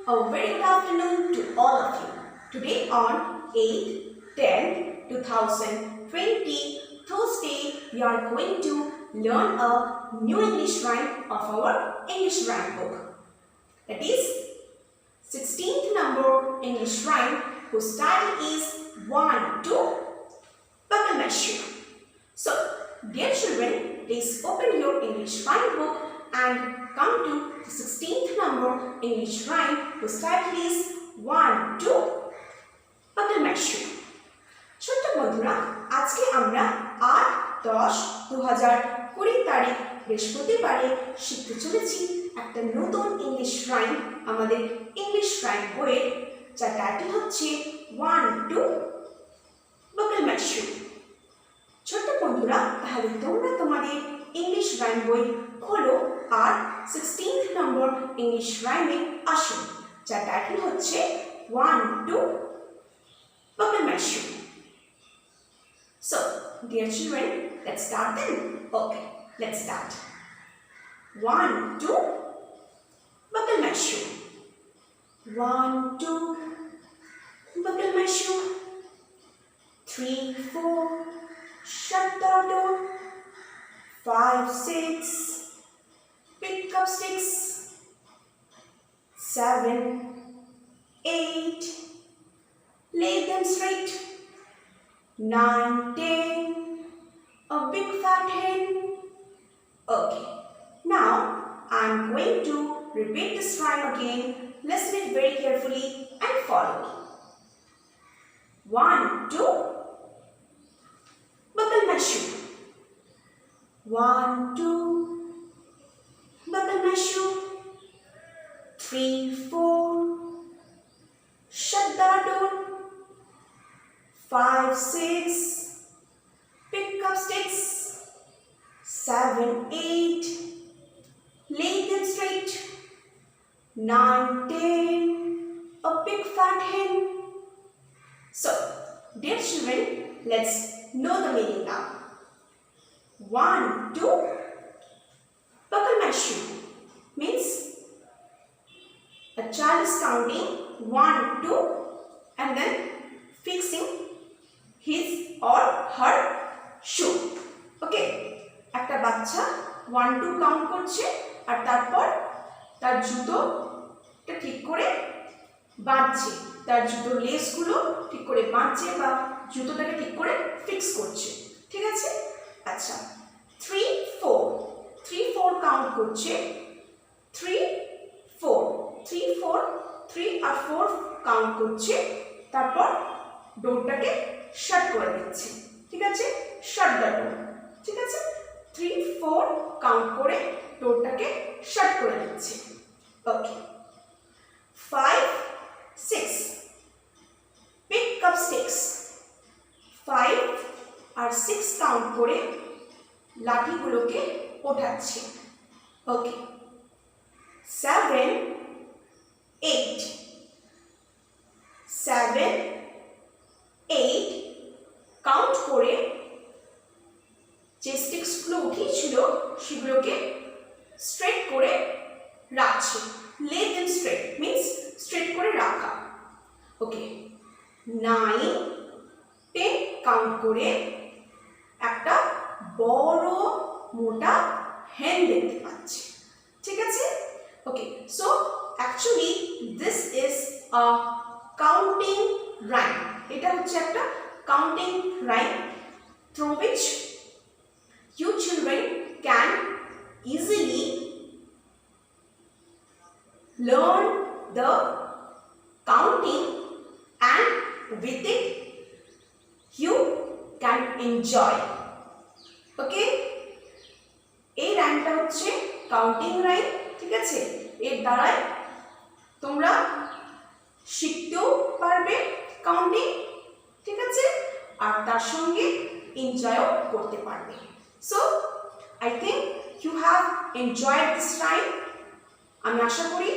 A very good afternoon to all of you. Today on 8/10/2020, Thursday, we are going to learn a new English rhyme of our English rhyme book. That is 16th number English rhyme whose title is 1, 2, buckle my shoe. So, dear children, please open your English rhyme book and come to the 16th number English rhyme whose title is 1, 2, buckle my shoe. ছোট্ট বন্ধুরা, আজকে আমরা 8/10/2020 তারিখ বৃহস্পতিবারে শিখতে চলেছি একটা নতুন ইংলিশ রাইম আমাদের ইংলিশ রাইম বইয়ের, যার টাইটেল হচ্ছে 1, 2, buckle my shoe. ছোট্ট বন্ধুরা, তাহলে তোমরা তোমাদের ইংলিশ রাইম বই খোলো আর 16th নম্বর ইংলিশ রাইমে আসো, যার টাইটেল হচ্ছে 1, 2, buckle my shoe. So, dear children, let's start then. Okay, let's start. 1, 2, buckle my shoe. 1, 2, buckle my shoe. 3, 4, shut the door. 5, 6, pick up sticks. 7, 8, lay them straight. 9, 10, a big fat hen. Okay, now I'm going to repeat this rhyme again. Listen it very carefully and follow me. 1, 2, buckle my shoe. 1, 2, buckle my shoe. 3, 4, shut the door. 5, 6, pick up sticks. 7, 8, lay them straight. 9, 10, a big fat hen. So, dear children, let's know the meaning now. 1, 2, buckle my shoe means a child is counting 1, 2 and then fixing his or her shoe. Okay, একটা বাচ্চা 1, 2 count করছে আর তারপর তার জুতোটা ঠিক করে বাঁধছে, তার জুতোর লেসগুলো ঠিক করে বাঁধছে বা জুতোটাকে ঠিক করে ফিক্স করছে। ঠিক আছে? আচ্ছা, 3, 4 কাউন্ট করছে। 3, 4 3 আর 4 কাউন্ট করছে, তারপর ডোরটাকে শাট করে দিচ্ছে। ঠিক আছে? শাট দ্য ডোর। ঠিক আছে? 3, 4 কাউন্ট করে ডোরটাকে শাট করে দিচ্ছে। ওকে, 5, 6 পিক আপ স্টিক্স। 5 আর 6 কাউন্ট করে লাঠিগুলোকে ওঠাচ্ছে। ওকে, 7, 8 কাউন্ট করে যে স্টিক্সগুলো উঠিয়েছিল সেগুলোকে স্ট্রেট করে রাখছে। লে দেম স্ট্রেট মিন্স স্ট্রেট করে রাখা। ওকে, 9, 10 কাউন্ট করে একটা বড় মোটা হেন দেখতে পাচ্ছে। ঠিক আছে? Okay, so actually this is a counting rhyme. এটা হচ্ছে একটা counting rhyme through which you children can easily learn the counting and with it you can enjoy. Okay, এই রাইমটা হচ্ছে কাউন্টিং রাইম। ঠিক আছে? এর দ্বারাই তোমরা শিখতেও পারবে কাউন্টিং। ঠিক আছে? আর তার সঙ্গে এনজয়ও করতে পারবে। So I think you have enjoyed this rhyme. আমি আশা করি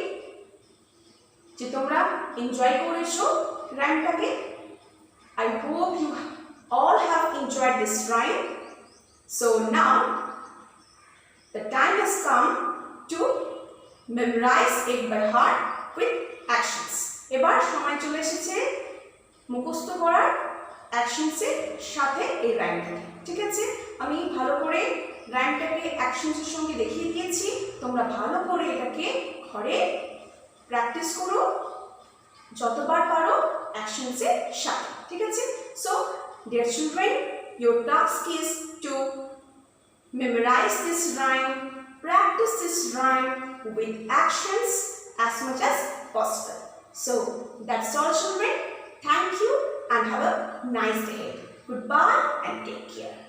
যে তোমরা এনজয় করেছো রাইমটাকে। I hope you all have enjoyed this rhyme. So now the time has come to memorize it by heart with actions. এবার সময় চলে এসেছে মুখস্থ করার অ্যাকশনসের সাথে এই রাইমটাকে। ঠিক আছে, আমি ভালো করে রাইমটাকে অ্যাকশনসের সঙ্গে দেখিয়ে দিয়েছি, তোমরা ভালো করে এটাকে ঘরে প্র্যাকটিস করো যতবার পারো অ্যাকশনসের সাথে। ঠিক আছে, so dear children, your task is to memorize this rhyme, practice this rhyme with actions as much as possible. So that's all, children. Thank you and have a nice day. Goodbye and take care.